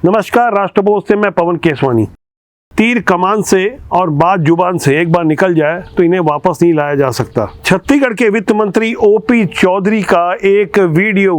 नमस्कार, राष्ट्रभोज से मैं पवन केसवानी। तीर कमान से और बात जुबान से एक बार निकल जाए तो इन्हें वापस नहीं लाया जा सकता। छत्तीसगढ़ के वित्त मंत्री ओपी चौधरी का एक वीडियो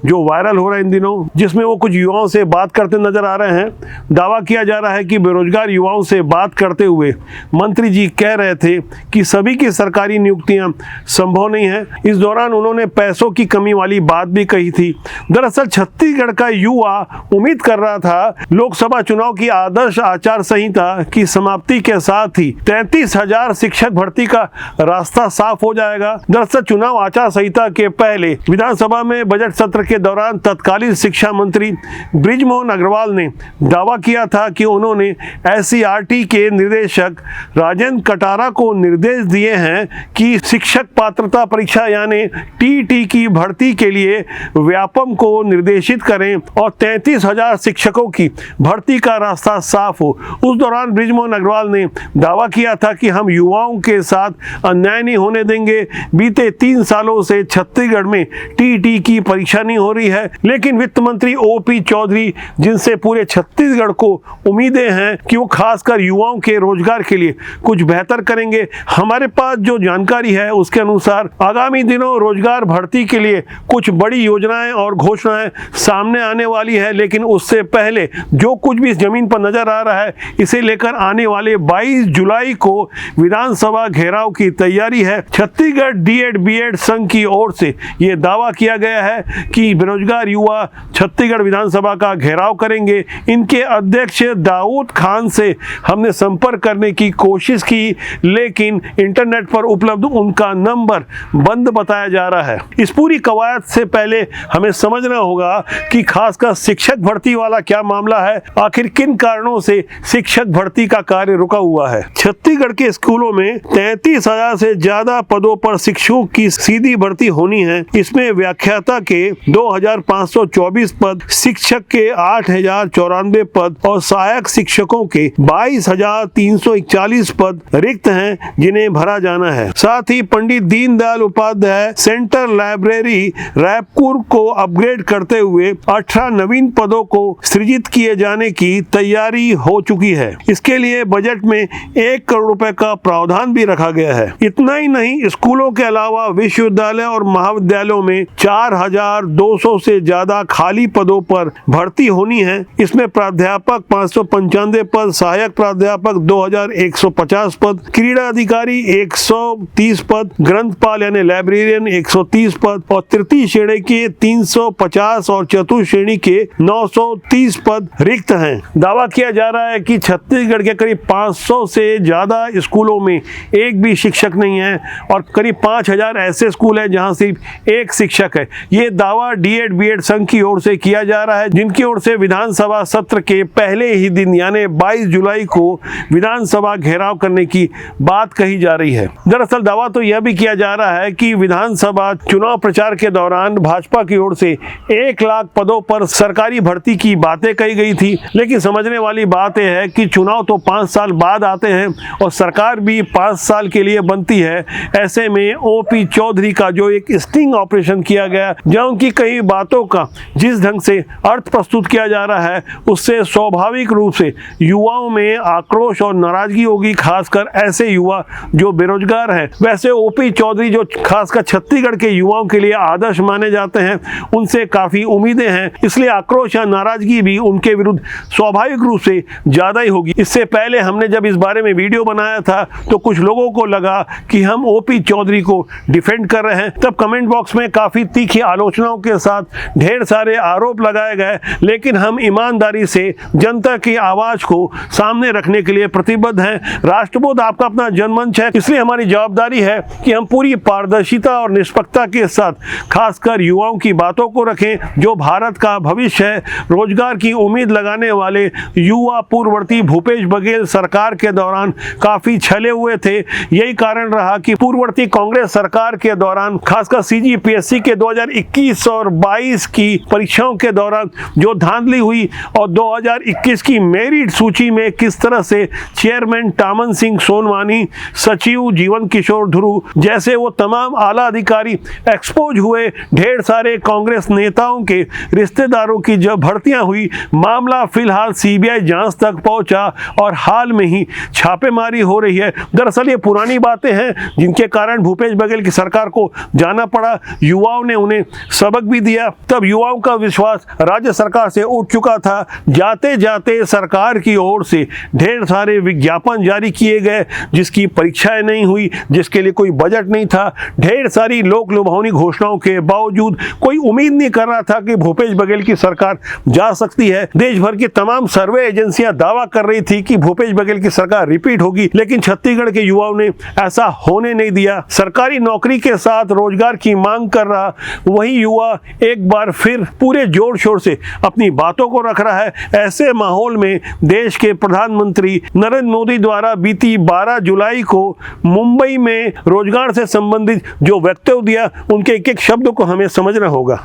जो वायरल हो रहा है इन दिनों, जिसमें वो कुछ युवाओं से बात करते नजर आ रहे हैं। दावा किया जा रहा है कि बेरोजगार युवाओं से बात करते हुए मंत्री जी कह रहे थे कि सभी की सरकारी नियुक्तियां संभव नहीं है। इस दौरान उन्होंने पैसों की कमी वाली बात भी कही थी। दरअसल छत्तीसगढ़ का युवा उम्मीद कर रहा था लोकसभा चुनाव की आदर्श आचार संहिता की समाप्ति के साथ ही 33,000 शिक्षक भर्ती का रास्ता साफ हो जाएगा। दरअसल चुनाव आचार संहिता के पहले विधानसभा में बजट सत्र के दौरान तत्कालीन शिक्षा मंत्री बृजमोहन अग्रवाल ने दावा किया था कि उन्होंने एससीईआरटी के निदेशक राजेंद्र कटारा को निर्देश दिए हैं कि शिक्षक पात्रता परीक्षा यानी टीईटी की भर्ती के लिए व्यापम को निर्देशित करें और 33,000 शिक्षकों की भर्ती का रास्ता साफ हो। उस दौरान बृजमोहन अग्रवाल ने दावा किया था कि हम युवाओं के साथ अन्याय नहीं होने देंगे। बीते 3 सालों से छत्तीसगढ़ में टीईटी की परीक्षा नहीं हो रही है, लेकिन वित्त मंत्री ओपी चौधरी, जिनसे पूरे छत्तीसगढ़ को उम्मीदें हैं कि वो खासकर युवाओं के रोजगार के लिए कुछ बेहतर करेंगे। हमारे पास जो जानकारी है उसके अनुसार आगामी दिनों रोजगार भर्ती के लिए कुछ बड़ी योजनाएं और घोषणाएं सामने आने वाली है, लेकिन उससे पहले जो कुछ भी जमीन पर नजर आ रहा है इसे लेकर आने वाले 22 जुलाई को विधानसभा घेराव की तैयारी है। छत्तीसगढ़ डीएड बीएड संघ की ओर से यह दावा किया गया है कि बेरोजगार युवा छत्तीसगढ़ विधानसभा का घेराव करेंगे। इनके अध्यक्ष दाऊद खान से हमने संपर्क करने की कोशिश की, लेकिन इंटरनेट पर उपलब्ध उनका नंबर बंद बताया जा रहा है। इस पूरी कवायद से पहले हमें समझना होगा कि खासकर शिक्षक भर्ती वाला क्या मामला है, आखिर किन कारणों से शिक्षक भर्ती का कार्य रुका हुआ है। छत्तीसगढ़ के स्कूलों में 33,000 से ज्यादा पदों पर शिक्षकों की सीधी भर्ती होनी है। इसमें व्याख्याता के 2,524 पद, शिक्षक के 8,094 पद और सहायक शिक्षकों के 22,341 पद रिक्त हैं, जिन्हें भरा जाना है। साथ ही पंडित दीनदयाल उपाध्याय सेंट्रल लाइब्रेरी रायपुर को अपग्रेड करते हुए 18 नवीन पदों को सृजित किए जाने की तैयारी हो चुकी है। इसके लिए बजट में 1 करोड़ रुपए का प्रावधान भी रखा गया है। इतना ही नहीं, स्कूलों के अलावा विश्वविद्यालय और महाविद्यालयों में 4,200 से ज्यादा खाली पदों पर भर्ती होनी है। इसमें प्राध्यापक 595 पद, सहायक प्राध्यापक 2,150 पद, क्रीड़ा अधिकारी 130 पद, ग्रंथपाल यानी लाइब्रेरियन 130 पद और तृतीय श्रेणी के 350 और चतुर्थ श्रेणी के 930 पद रिक्त हैं। दावा किया जा रहा है कि छत्तीसगढ़ के करीब 500 से ज्यादा स्कूलों में एक भी शिक्षक नहीं है और करीब 5,000 ऐसे स्कूल हैं जहां सिर्फ एक शिक्षक है। ये दावा डीएड बीएड संघ की ओर से किया जा रहा है, जिनकी ओर से विधानसभा सत्र के पहले ही दिन यानी 22 जुलाई को विधानसभा घेराव करने की बात कही जा रही है। दरअसल दावा तो यह भी किया जा रहा है कि विधानसभा चुनाव प्रचार के दौरान भाजपा की ओर से 1 लाख पदों पर सरकारी भर्ती की बातें कही गई थी, लेकिन समझने वाली बात यह है कि चुनाव तो 5 साल बाद आते हैं और सरकार भी 5 साल के लिए बनती है। ऐसे में ओपी चौधरी का जो एक स्टिंग ऑपरेशन किया गया, जहां उनकी कई बातों का जिस ढंग से अर्थ प्रस्तुत किया जा रहा है, उससे स्वाभाविक रूप से युवाओं में आक्रोश और नाराजगी होगी, खासकर ऐसे युवा जो बेरोजगार हैं। वैसे ओपी चौधरी जो खासकर छत्तीसगढ़ के युवाओं के लिए आदर्श माने जाते हैं, उनसे काफी उम्मीदें हैं, इसलिए आक्रोश या नाराजगी भी उनके विरुद्ध स्वाभाविक रूप से ज्यादा ही होगी। इससे पहले हमने जब इस बारे में वीडियो बनाया था तो कुछ लोगों को लगा कि हम ओपी चौधरी को डिफेंड कर रहे हैं। तब कमेंट बॉक्स में काफी तीखी आलोचनाओं के साथ ढेर सारे आरोप लगाए गए, लेकिन हम ईमानदारी से जनता की आवाज को सामने रखने के लिए प्रतिबद्ध हैं। राष्ट्रबोध आपका अपना जनमंच है, इसलिए हमारी जवाबदारी है कि हम पूरी पारदर्शिता और निष्पक्षता के साथ खासकर युवाओं की बातों को रखें, जो भारत का भविष्य है। रोजगार की उम्मीद लगाने वाले युवा पूर्ववर्ती भूपेश बघेल सरकार के दौरान काफी छले हुए थे। यही कारण रहा कि पूर्ववर्ती कांग्रेस सरकार के दौरान खासकर सीजीपीएससी के 2021 और 22 की परीक्षाओं के दौरान जो धांधली हुई और 2021 की मेरिट सूची में किस तरह से चेयरमैन टामन सिंह सोनवानी, सचिव जीवन किशोर ध्रुव जैसे वो तमाम आला अधिकारी एक्सपोज हुए। ढेर सारे कांग्रेस नेताओं के रिश्तेदारों की जब भर्तियां हुई, मामला फिलहाल सीबीआई जांच तक पहुंचा और हाल में ही छापेमारी हो रही है। दरअसल ये पुरानी बातें हैं जिनके कारण भूपेश बघेल की सरकार को जाना पड़ा। युवाओं ने उन्हें सबक भी दिया। तब युवाओं का विश्वास राज्य सरकार से उठ चुका था। जाते जाते सरकार की ओर से ढेर सारे विज्ञापन जारी किए गए जिसकी परीक्षाएं नहीं हुई, जिसके लिए कोई बजट नहीं था। ढेर सारी लोक लुभावनी घोषणाओं के बावजूद कोई उम्मीद नहीं कर रहा था कि भूपेश बघेल की सरकार जा सकती है। देश भर की तमाम सर्वे एजेंसियां दावा कर रही थी कि भूपेश बघेल की सरकार रिपीट होगी, लेकिन छत्तीसगढ़ के युवाओं ने ऐसा होने नहीं दिया। सरकारी नौकरी के साथ रोजगार की मांग कर रहा वही युवा एक बार फिर पूरे जोर शोर से अपनी बातों को रख रहा है। ऐसे माहौल में देश के प्रधानमंत्री नरेंद्र मोदी द्वारा बीती 12 जुलाई को मुंबई में रोजगार से संबंधित जो वक्तव्य दिया, उनके एक एक शब्द को हमें समझना होगा।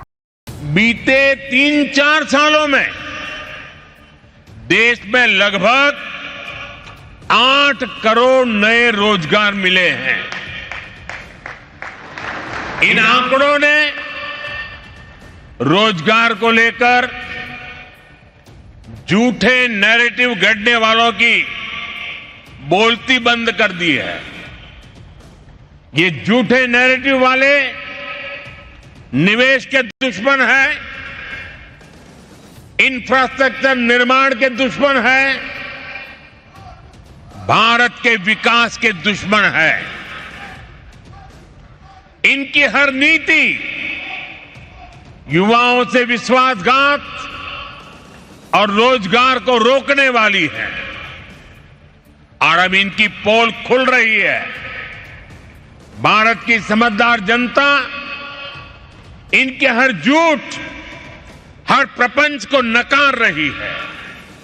बीते 3-4 सालों में देश में लगभग 8 करोड़ नए रोजगार मिले हैं। इन आंकड़ों ने रोजगार को लेकर झूठे नैरेटिव गढ़ने वालों की बोलती बंद कर दी है। ये झूठे नैरेटिव वाले निवेश के दुश्मन हैं, इंफ्रास्ट्रक्चर निर्माण के दुश्मन हैं, भारत के विकास के दुश्मन हैं। इनकी हर नीति युवाओं से विश्वासघात और रोजगार को रोकने वाली है और अब इनकी पोल खुल रही है। भारत की समझदार जनता इनके हर झूठ, हर प्रपंच को नकार रही है।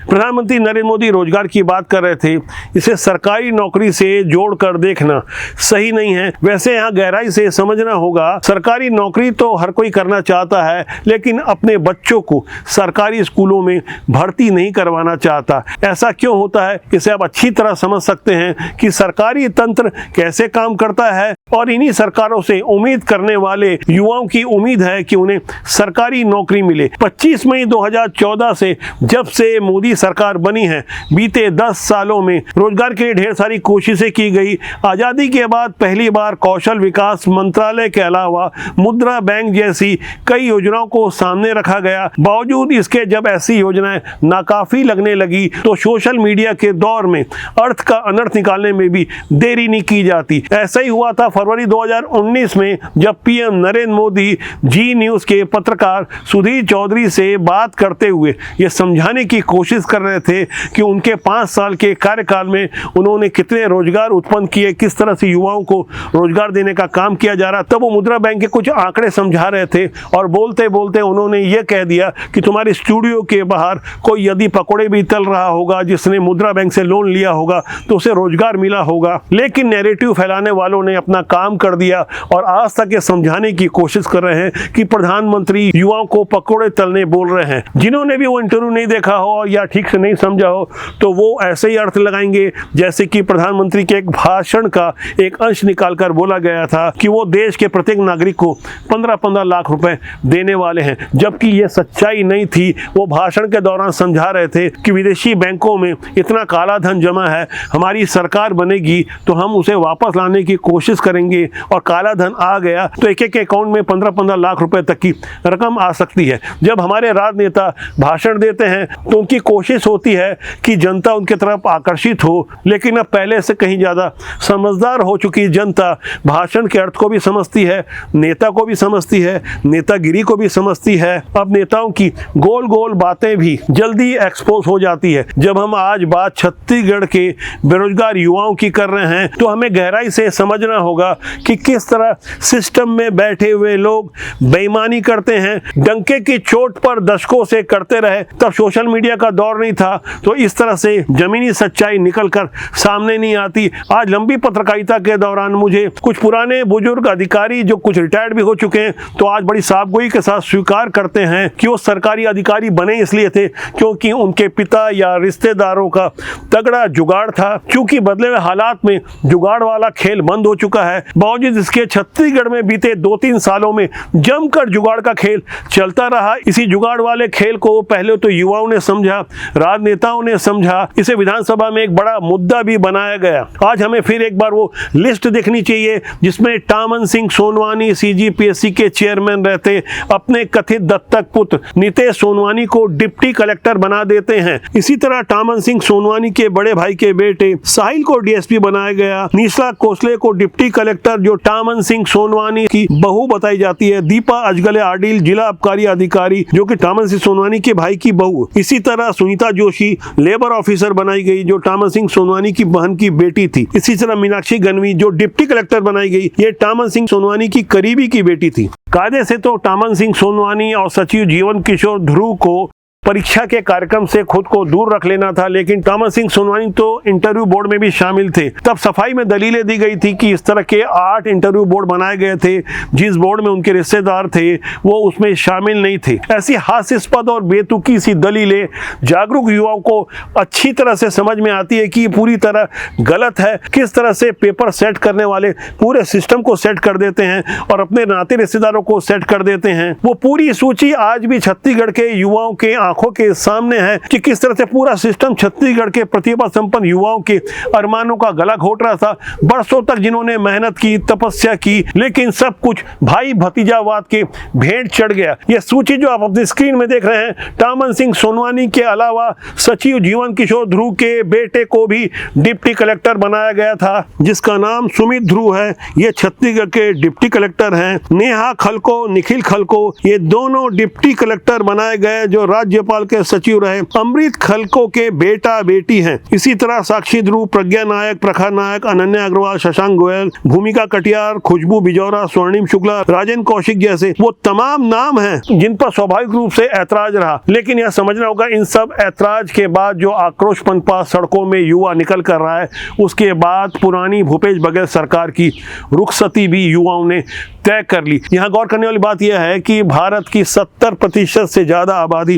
प्रधानमंत्री नरेंद्र मोदी रोजगार की बात कर रहे थे। इसे सरकारी नौकरी से जोड़कर देखना सही नहीं है। वैसे यहाँ गहराई से समझना होगा, सरकारी नौकरी तो हर कोई करना चाहता है, लेकिन अपने बच्चों को सरकारी स्कूलों में भर्ती नहीं करवाना चाहता। ऐसा क्यों होता है, इसे आप अच्छी तरह समझ सकते हैं कि सरकारी तंत्र कैसे काम करता है और इन्हीं सरकारों से उम्मीद करने वाले युवाओं की उम्मीद है कि उन्हें सरकारी नौकरी मिले। 25 मई 2014 से जब से मोदी सरकार बनी है, बीते 10 सालों में रोजगार के लिए ढेर सारी कोशिशें की गई। आजादी के बाद पहली बार कौशल विकास मंत्रालय के अलावा मुद्रा बैंक जैसी कई योजनाओं को सामने रखा गया। बावजूद इसके जब ऐसी योजनाएं नाकाफी लगने लगी तो सोशल मीडिया के दौर में अर्थ का अनर्थ निकालने में भी देरी नहीं की जाती। ऐसा ही हुआ था फरवरी 2019 में जब पीएम नरेंद्र मोदी जी न्यूज के पत्रकार सुधीर चौधरी से बात करते हुए ये समझाने की कोशिश कर रहे थे कि उनके 5 साल के कार्यकाल में उन्होंने कितने रोजगार उत्पन्न किए, किस तरह से युवाओं को रोजगार देने का काम किया जा रहा। तब वो मुद्रा बैंक के कुछ आंकड़े समझा रहे थे और बोलते बोलते उन्होंने ये कह दिया कि तुम्हारे स्टूडियो के बाहर कोई यदि पकौड़े भी तल रहा होगा जिसने मुद्रा बैंक से लोन लिया होगा तो उसे रोजगार मिला होगा। लेकिन नैरेटिव फैलाने वालों ने अपना काम कर दिया और आज तक ये समझाने की कोशिश कर रहे हैं कि प्रधानमंत्री युवाओं को पकौड़े तलने बोल रहे हैं। जिन्होंने भी वो इंटरव्यू नहीं देखा हो या ठीक से नहीं समझा हो तो वो ऐसे ही अर्थ लगाएंगे जैसे कि प्रधानमंत्री के एक भाषण का एक अंश निकालकर बोला गया था कि वो देश के प्रत्येक नागरिक को 15-15 लाख रुपए देने वाले हैं, जबकि ये सच्चाई नहीं थी। वो भाषण के दौरान समझा रहे थे कि विदेशी बैंकों में इतना काला धन जमा है, हमारी सरकार बनेगी तो हम उसे वापस लाने की कोशिश करेंगे और काला धन आ गया तो एक एक अकाउंट में 15-15 लाख रुपए तक की रकम आ सकती है। जब हमारे राजनेता भाषण देते हैं तो उनकी कोशिश होती है कि जनता उनके तरफ आकर्षित हो, लेकिन अब पहले से कहीं ज़्यादा समझदार हो चुकी जनता भाषण के अर्थ को भी समझती है, नेता को भी समझती है, नेतागिरी को भी समझती है। अब नेताओं की गोल गोल बातें भी जल्दी एक्सपोज हो जाती है। जब हम आज बात छत्तीसगढ़ के बेरोजगार युवाओं की कर रहे हैं तो हमें गहराई से समझना होगा कि किस तरह सिस्टम में बैठे हुए लोग बेईमानी करते हैं। डंके की चोट पर दशकों से करते रहे। तब सोशल मीडिया का दौर दौर नहीं था तो इस तरह से जमीनी सच्चाई निकलकर सामने नहीं आती। आज लंबी पत्रकारिता के दौरान मुझे कुछ पुराने बुजुर्ग अधिकारी जो कुछ रिटायर्ड भी हो चुके हैं तो आज बड़ी साफगोई के साथ स्वीकार करते हैं कि वो सरकारी अधिकारी बने इसलिए थे क्योंकि उनके पिता या रिश्तेदारों का तगड़ा जुगाड़ था। क्योंकि बदले हुए हालात में जुगाड़ वाला खेल बंद हो चुका है, बावजूद इसके छत्तीसगढ़ में बीते 2-3 सालों में जमकर जुगाड़ का खेल चलता रहा। इसी जुगाड़ वाले खेल को पहले तो युवाओं ने समझा, राजनेताओं ने समझा, इसे विधानसभा में एक बड़ा मुद्दा भी बनाया गया। आज हमें फिर एक बार वो लिस्ट देखनी चाहिए जिसमें टामन सिंह सोनवानी सीजीपीएससी के चेयरमैन रहते अपने कथित दत्तक पुत्र नितेश सोनवानी को डिप्टी कलेक्टर बना देते हैं। इसी तरह टामन सिंह सोनवानी के बड़े भाई के बेटे साहिल को डीएसपी बनाया गया। निशला कोसले को डिप्टी कलेक्टर जो टामन सिंह सोनवानी की बहू बताई जाती है। दीपा अजगले आडिल जिला आबकारी अधिकारी जो कि टामन सिंह सोनवानी के भाई की बहू। इसी तरह सुनीता जोशी लेबर ऑफिसर बनाई गई जो टामन सिंह सोनवानी की बहन की बेटी थी। इसी तरह मीनाक्षी गनवी जो डिप्टी कलेक्टर बनाई गई, ये टामन सिंह सोनवानी की करीबी की बेटी थी। कायदे से तो टामन सिंह सोनवानी और सचिव जीवन किशोर ध्रुव को परीक्षा के कार्यक्रम से खुद को दूर रख लेना था, लेकिन टामन सिंह सोनवानी तो इंटरव्यू बोर्ड में भी शामिल थे। तब सफाई में दलीलें दी गई थी कि इस तरह के 8 इंटरव्यू बोर्ड बनाए गए थे, जिस बोर्ड में उनके रिश्तेदार थे वो उसमें शामिल नहीं थे। ऐसी हास्यास्पद और बेतुकी सी दलीलें जागरूक युवाओं को अच्छी तरह से समझ में आती है कि पूरी तरह गलत है। किस तरह से पेपर सेट करने वाले पूरे सिस्टम को सेट कर देते हैं और अपने नाते रिश्तेदारों को सेट कर देते हैं। वो पूरी सूची आज भी छत्तीसगढ़ के युवाओं के आंखों के सामने है कि किस तरह से पूरा सिस्टम छत्तीसगढ़ के प्रतिभा संपन्न युवाओं के अरमानों का गला घोट रहा था। बरसों तक जिन्होंने मेहनत की, तपस्या की, लेकिन सब कुछ भाई भतीजावाद के भेंट चढ़ गया। यह सूची जो आप अपनी स्क्रीन में देख रहे हैं, टामन सिंह सोनवानी के अलावा सचिव जीवन किशोर ध्रुव के बेटे को भी डिप्टी कलेक्टर बनाया गया था जिसका नाम सुमित ध्रुव है। ये छत्तीसगढ़ के डिप्टी कलेक्टर हैं। नेहा खलको, निखिल खलको, ये दोनों डिप्टी कलेक्टर बनाए गए जो राज्यपाल के सचिव रहे। अमृत खलको के बेटा बेटी हैं। इसी तरह साक्षी ध्रुव, प्रज्ञा नायक, प्रखर नायक, अनन्या अग्रवाल, शशांक गोयल, भूमिका कटियार, खुशबू बिजौरा, स्वर्णिम शुक्ला, राजेंद्र कौशिक जैसे वो तमाम नाम हैं जिन पर स्वाभाविक रूप से ऐतराज रहा। लेकिन यह समझना होगा इन सब ऐतराज के बाद जो आक्रोश पनपा सड़कों में युवा निकल कर रहा है, उसके बाद पुरानी भूपेश बघेल सरकार की रुखसती भी युवाओं ने तय कर ली। यहाँ गौर करने वाली बात यह है कि भारत की 70% से ज्यादा आबादी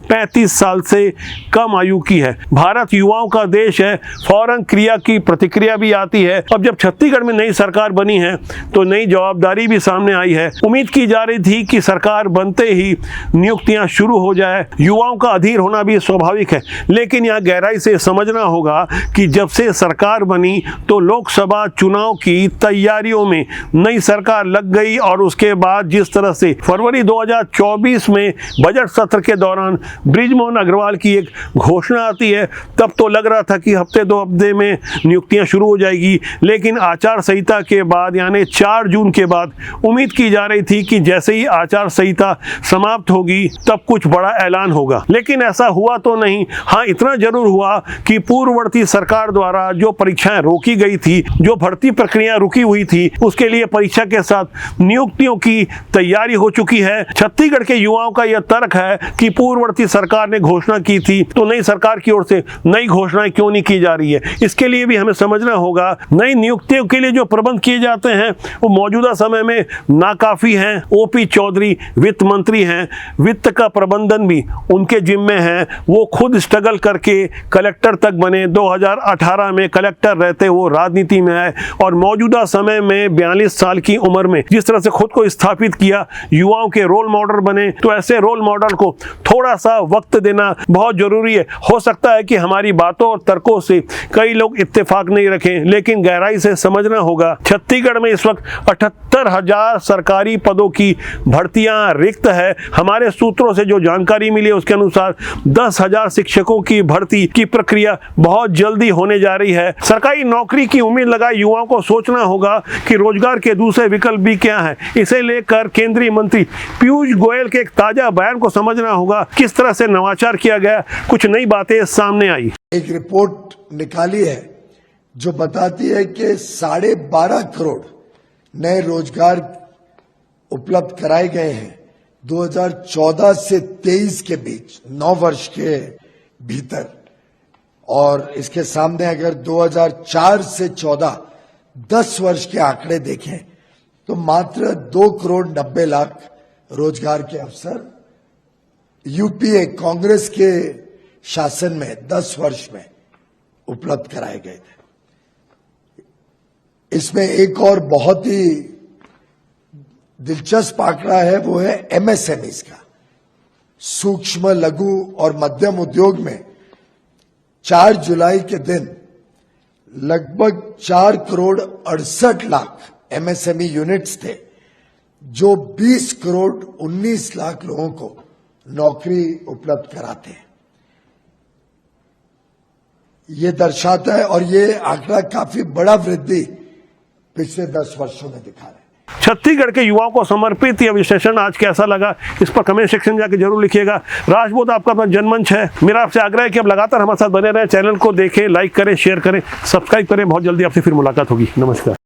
35 साल से कम आयु की है। भारत युवाओं का देश है। फौरन क्रिया की प्रतिक्रिया भी आती है। अब जब छत्तीसगढ़ में नई सरकार बनी है तो नई जवाबदारी भी सामने आई है। उम्मीद की जा रही थी कि सरकार बनते ही नियुक्तियां शुरू हो जाए। युवाओं का अधीर होना भी स्वाभाविक है, लेकिन यहाँ गहराई से समझना होगा कि जब से सरकार बनी तो लोकसभा चुनाव की तैयारियों में नई सरकार लग गई और उसके बाद जिस तरह से फरवरी 2024 में बजट सत्र के दौरान बृजमोहन अग्रवाल की एक घोषणा आती है, तब तो लग रहा था कि हफ्ते 2 हफ्ते में नियुक्तियां शुरू हो जाएगी। लेकिन आचार संहिता के बाद यानी 4 जून के बाद उम्मीद की जा रही थी कि जैसे ही आचार संहिता समाप्त होगी तब कुछ बड़ा ऐलान होगा, लेकिन ऐसा हुआ तो नहीं। हाँ, इतना जरूर हुआ कि पूर्ववर्ती सरकार द्वारा जो परीक्षाएं रोकी गई थी, जो भर्ती प्रक्रिया रुकी हुई थी, उसके लिए परीक्षा के साथ नियुक्तियों की तैयारी हो चुकी है। छत्तीसगढ़ के युवाओं का यह तर्क है कि पूर्ववर्ती सरकार ने घोषणा की थी तो नई सरकार की ओर से नई घोषणाएं क्यों नहीं की जा रही है। इसके लिए भी हमें समझना होगा नई नियुक्तियों के लिए जो प्रबंध किए जाते हैं वो मौजूदा समय में नाकाफी हैं। ओपी चौधरी वित्त मंत्री हैं, वित्त का प्रबंधन भी उनके जिम्मे है। वो खुद स्ट्रगल करके कलेक्टर तक बने। 2018 में कलेक्टर रहते वो राजनीति में आए और मौजूदा समय में 42 साल की उम्र में जिस तरह से खुद को स्थापित किया, युवाओं के रोल मॉडल बने। तो ऐसे रोल मॉडल को थोड़ा सा वक्त देना बहुत जरूरी है। हो सकता है कि हमारी बातों और तर्कों से कई लोग इत्तेफाक नहीं रखें, लेकिन गहराई से समझना होगा छत्तीसगढ़ में इस वक्त 78,000 सरकारी पदों की भर्तियां रिक्त है। हमारे सूत्रों से जो जानकारी मिली है उसके अनुसार 10,000 शिक्षकों की भर्ती की प्रक्रिया बहुत जल्दी होने जा रही है। सरकारी नौकरी की उम्मीद लगाए युवाओं को सोचना होगा कि रोजगार के दूसरे विकल्प भी क्या है। इसे लेकर केंद्रीय मंत्री पीयूष गोयल के एक ताजा बयान को समझना होगा, किस तरह से नवाचार किया गया। कुछ नई बातें सामने आई। एक रिपोर्ट निकाली है जो बताती है कि 12.5 करोड़ नए रोजगार उपलब्ध कराए गए हैं 2014 से 23 के बीच 9 वर्ष के भीतर। और इसके सामने अगर 2004 से 14 10 वर्ष के आंकड़े देखें तो मात्र 2 करोड़ 90 लाख रोजगार के अवसर यूपीए कांग्रेस के शासन में 10 वर्ष में उपलब्ध कराए गए थे। इसमें एक और बहुत ही दिलचस्प आंकड़ा है, वो है एमएसएमईज का। सूक्ष्म, लघु और मध्यम उद्योग में 4 जुलाई के दिन लगभग 4 करोड़ 68 लाख एमएसएमई यूनिट्स थे, जो 20 करोड़ 19 लाख लोगों को नौकरी उपलब्ध कराते हैं। ये दर्शाता है, और ये आंकड़ा काफी बड़ा वृद्धि पिछले 10 वर्षों में दिखा रहा है। छत्तीसगढ़ के युवाओं को समर्पित यह विश्लेषण आज कैसा लगा, इस पर कमेंट सेक्शन में जाकर जरूर लिखिएगा। राजबोध आपका अपना जनमंच है। मेरा आपसे आग्रह है कि आप लगातार हमारे साथ बने रहें, चैनल को देखें, लाइक करें, शेयर करें, सब्सक्राइब करें। बहुत जल्दी आपसे फिर मुलाकात होगी। नमस्कार।